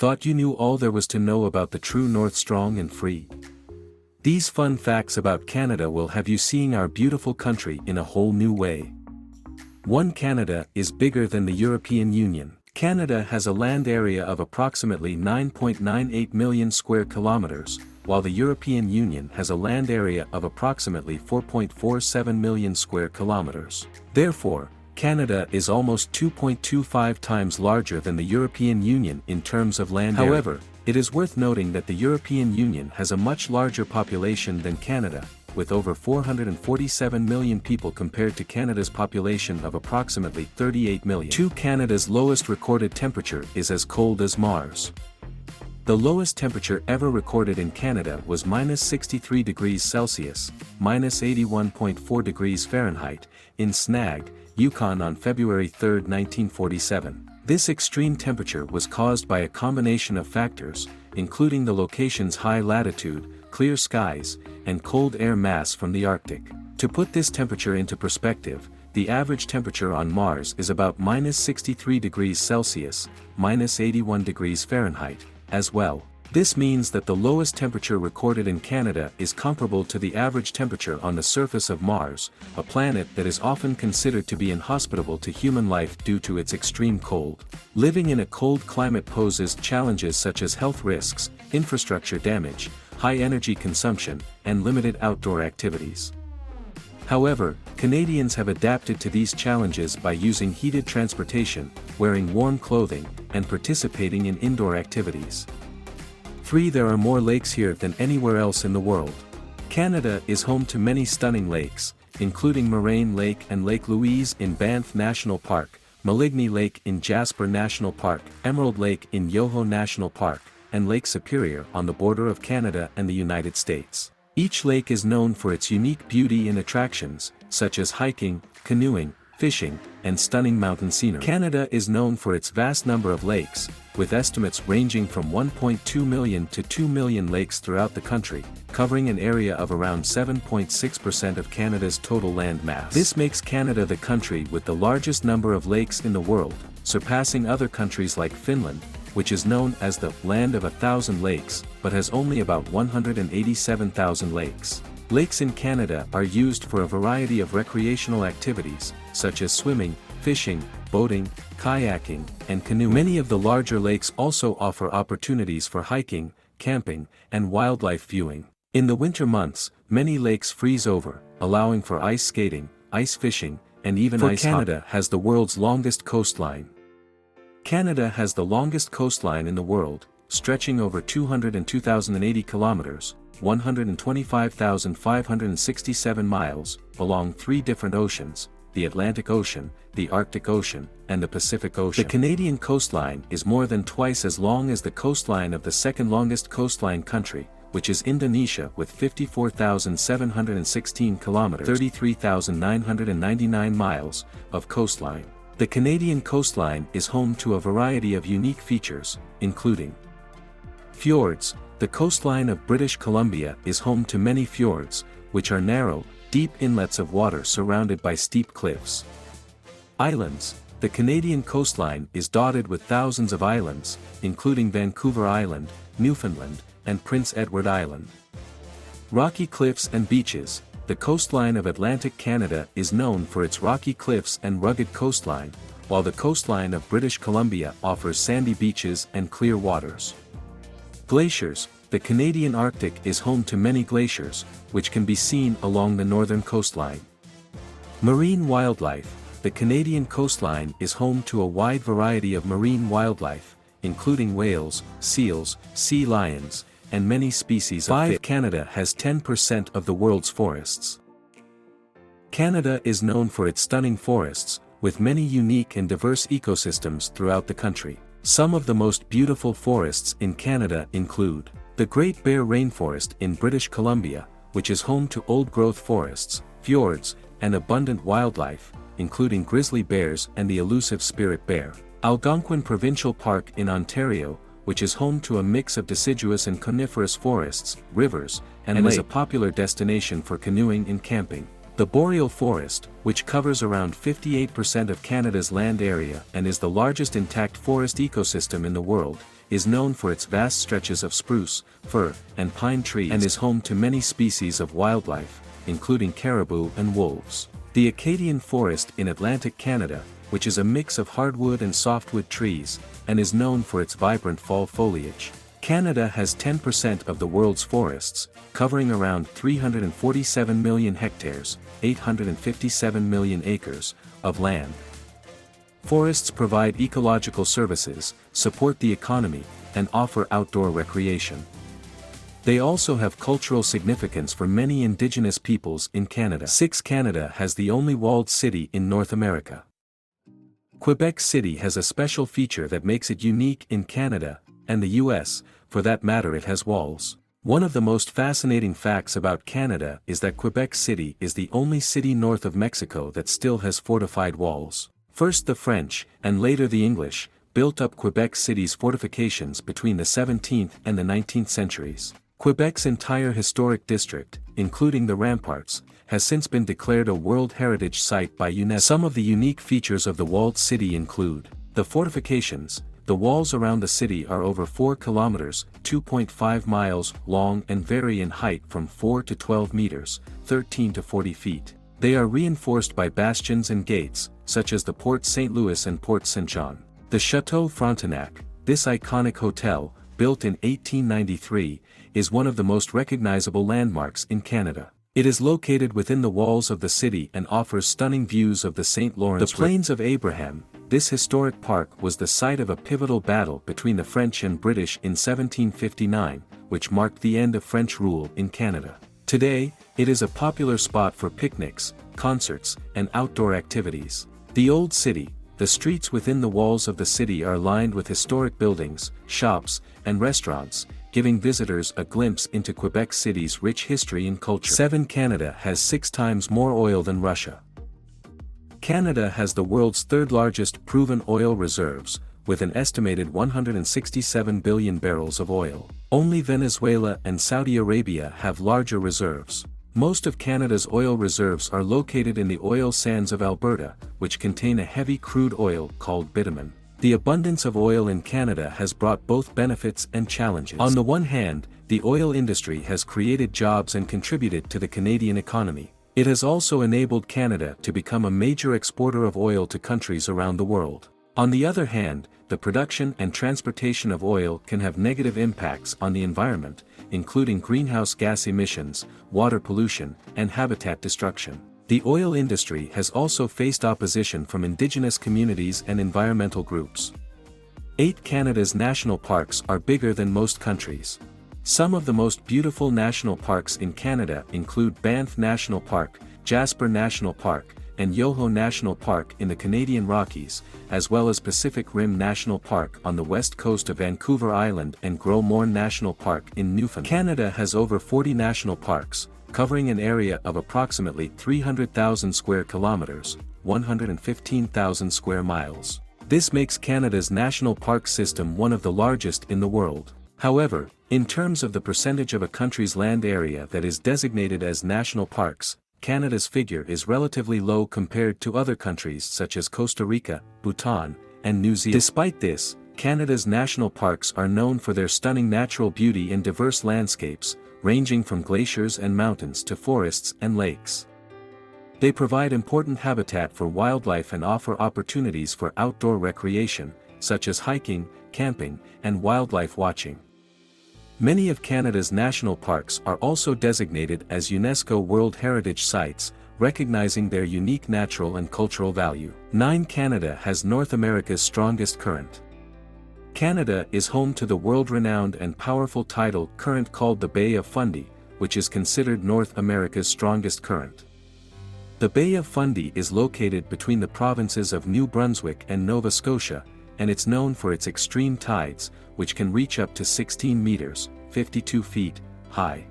Thought you knew all there was to know about the true north, strong and free? These fun facts about Canada will have you seeing our beautiful country in a whole new way. 1. Canada is bigger than the European Union. Canada has a land area of approximately 9.98 million square kilometers, while the European Union has a land area of approximately 4.47 million square kilometers. Therefore, Canada is almost 2.25 times larger than the European Union in terms of land area. However, it is worth noting that the European Union has a much larger population than Canada, with over 447 million people compared to Canada's population of approximately 38 million. 2. Canada's lowest recorded temperature is as cold as Mars. The lowest temperature ever recorded in Canada was -63 degrees Celsius, -81.4 degrees Fahrenheit, in Snag, Yukon on February 3, 1947. This extreme temperature was caused by a combination of factors, including the location's high latitude, clear skies, and cold air mass from the Arctic. To put this temperature into perspective, the average temperature on Mars is about -63 degrees Celsius, -81 degrees Fahrenheit, as well. This means that the lowest temperature recorded in Canada is comparable to the average temperature on the surface of Mars, a planet that is often considered to be inhospitable to human life due to its extreme cold. Living in a cold climate poses challenges such as health risks, infrastructure damage, high energy consumption, and limited outdoor activities. However, Canadians have adapted to these challenges by using heated transportation, wearing warm clothing, and participating in indoor activities. 3. There are more lakes here than anywhere else in the world. Canada is home to many stunning lakes, including Moraine Lake and Lake Louise in Banff National Park, Maligny Lake in Jasper National Park, Emerald Lake in Yoho National Park, and Lake Superior on the border of Canada and the United States. Each lake is known for its unique beauty and attractions, such as hiking, canoeing, fishing, and stunning mountain scenery. Canada is known for its vast number of lakes, with estimates ranging from 1.2 million to 2 million lakes throughout the country, covering an area of around 7.6% of Canada's total land mass. This makes Canada the country with the largest number of lakes in the world, surpassing other countries like Finland, which is known as the Land of 1,000 Lakes, but has only about 187,000 lakes. Lakes in Canada are used for a variety of recreational activities, such as swimming, fishing, boating, kayaking, and canoeing. Many of the larger lakes also offer opportunities for hiking, camping, and wildlife viewing. In the winter months, many lakes freeze over, allowing for ice skating, ice fishing, and even ice hockey. Canada has the world's longest coastline. Canada has the longest coastline in the world, stretching over 202,080 kilometers, 125,567 miles, along 3 different oceans, the Atlantic Ocean, the Arctic Ocean, and the Pacific Ocean. The Canadian coastline is more than twice as long as the coastline of the second longest coastline country, which is Indonesia with 54,716 kilometers, 33,999 miles, of coastline. The Canadian coastline is home to a variety of unique features, including fjords. The coastline of British Columbia is home to many fjords, which are narrow, deep inlets of water surrounded by steep cliffs. Islands. The Canadian coastline is dotted with thousands of islands, including Vancouver Island, Newfoundland, and Prince Edward Island. Rocky cliffs and beaches. The coastline of Atlantic Canada is known for its rocky cliffs and rugged coastline, while the coastline of British Columbia offers sandy beaches and clear waters. Glaciers. The Canadian Arctic is home to many glaciers, which can be seen along the northern coastline. Marine wildlife. The Canadian coastline is home to a wide variety of marine wildlife, including whales, seals, sea lions, and many species of fish. Canada has 10% of the world's forests. Canada is known for its stunning forests, with many unique and diverse ecosystems throughout the country. Some of the most beautiful forests in Canada include the Great Bear Rainforest in British Columbia, which is home to old-growth forests, fjords, and abundant wildlife, including grizzly bears and the elusive spirit bear. Algonquin Provincial Park in Ontario, which is home to a mix of deciduous and coniferous forests, rivers, and is a popular destination for canoeing and camping. The boreal forest, which covers around 58% of Canada's land area and is the largest intact forest ecosystem in the world, is known for its vast stretches of spruce, fir, and pine trees and is home to many species of wildlife, including caribou and wolves. The Acadian forest in Atlantic Canada, which is a mix of hardwood and softwood trees, and is known for its vibrant fall foliage. Canada has 10% of the world's forests, covering around 347 million hectares, 857 million acres, of land. Forests provide ecological services, support the economy, and offer outdoor recreation. They also have cultural significance for many Indigenous peoples in Canada. 6. Canada has the only walled city in North America. Quebec City has a special feature that makes it unique in Canada, and the US, for that matter it has walls. One of the most fascinating facts about Canada is that Quebec City is the only city north of Mexico that still has fortified walls. First the French, and later the English, built up Quebec City's fortifications between the 17th and the 19th centuries. Quebec's entire historic district, including the ramparts, has since been declared a World Heritage Site by UNESCO. Some of the unique features of the walled city include the fortifications. The walls around the city are over 4 kilometers, 2.5 miles long and vary in height from 4 to 12 meters, 13 to 40 feet. They are reinforced by bastions and gates, such as the Port St. Louis and Port St. John. The Château Frontenac, this iconic hotel, built in 1893, is one of the most recognizable landmarks in Canada. It is located within the walls of the city and offers stunning views of the St. Lawrence River. The Plains of Abraham, this historic park was the site of a pivotal battle between the French and British in 1759, which marked the end of French rule in Canada. Today, it is a popular spot for picnics, concerts, and outdoor activities. The Old City, the streets within the walls of the city are lined with historic buildings, shops, and restaurants, giving visitors a glimpse into Quebec City's rich history and culture. 7. Canada has 6 times more oil than Russia. Canada has the world's third largest proven oil reserves, with an estimated 167 billion barrels of oil. Only Venezuela and Saudi Arabia have larger reserves. Most of Canada's oil reserves are located in the oil sands of Alberta, which contain a heavy crude oil called bitumen. The abundance of oil in Canada has brought both benefits and challenges. On the one hand, the oil industry has created jobs and contributed to the Canadian economy. It has also enabled Canada to become a major exporter of oil to countries around the world. On the other hand, the production and transportation of oil can have negative impacts on the environment, including greenhouse gas emissions, water pollution, and habitat destruction. The oil industry has also faced opposition from Indigenous communities and environmental groups. 8. Canada's national parks are bigger than most countries. Some of the most beautiful national parks in Canada include Banff National Park, Jasper National Park, and Yoho National Park in the Canadian Rockies, as well as Pacific Rim National Park on the west coast of Vancouver Island and Gros Morne National Park in Newfoundland. Canada has over 40 national parks, covering an area of approximately 300,000 square kilometers, 115,000 square miles. This makes Canada's national park system one of the largest in the world. However, in terms of the percentage of a country's land area that is designated as national parks, Canada's figure is relatively low compared to other countries such as Costa Rica, Bhutan, and New Zealand. Despite this, Canada's national parks are known for their stunning natural beauty and diverse landscapes, ranging from glaciers and mountains to forests and lakes. They provide important habitat for wildlife and offer opportunities for outdoor recreation, such as hiking, camping, and wildlife watching. Many of Canada's national parks are also designated as UNESCO World Heritage Sites, recognizing their unique natural and cultural value. 9. Canada has North America's strongest current. Canada is home to the world-renowned and powerful tidal current called the Bay of Fundy, which is considered North America's strongest current. The Bay of Fundy is located between the provinces of New Brunswick and Nova Scotia, and it's known for its extreme tides, which can reach up to 16 meters, 52 feet, high.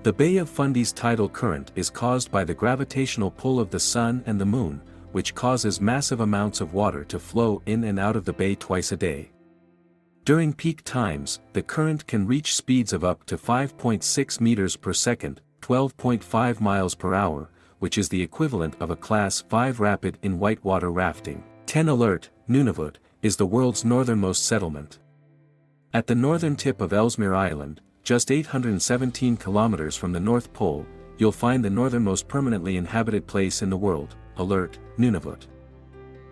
The Bay of Fundy's tidal current is caused by the gravitational pull of the Sun and the Moon, which causes massive amounts of water to flow in and out of the bay twice a day. During peak times, the current can reach speeds of up to 5.6 meters per second, 12.5 miles per hour, which is the equivalent of a Class 5 rapid in whitewater rafting. 10 Alert, Nunavut, is the world's northernmost settlement. At the northern tip of Ellesmere Island, just 817 kilometers from the North Pole, you'll find the northernmost permanently inhabited place in the world, Alert, Nunavut.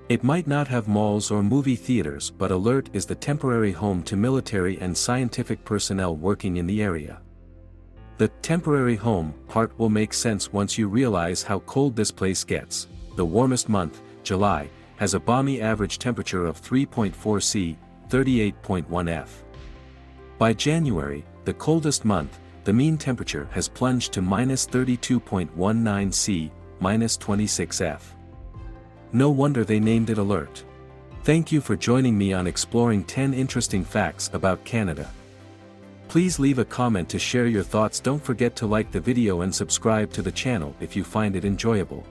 It might not have malls or movie theaters, but Alert is the temporary home to military and scientific personnel working in the area. The temporary home part will make sense once you realize how cold this place gets. The warmest month, July, has a balmy average temperature of 3.4 C, 38.1 F. By January, the coldest month, the mean temperature has plunged to minus 32.19 C, minus 26 F. No wonder they named it Alert. Thank you for joining me on exploring 10 interesting facts about Canada. Please leave a comment to share your thoughts. Don't forget to like the video and subscribe to the channel if you find it enjoyable.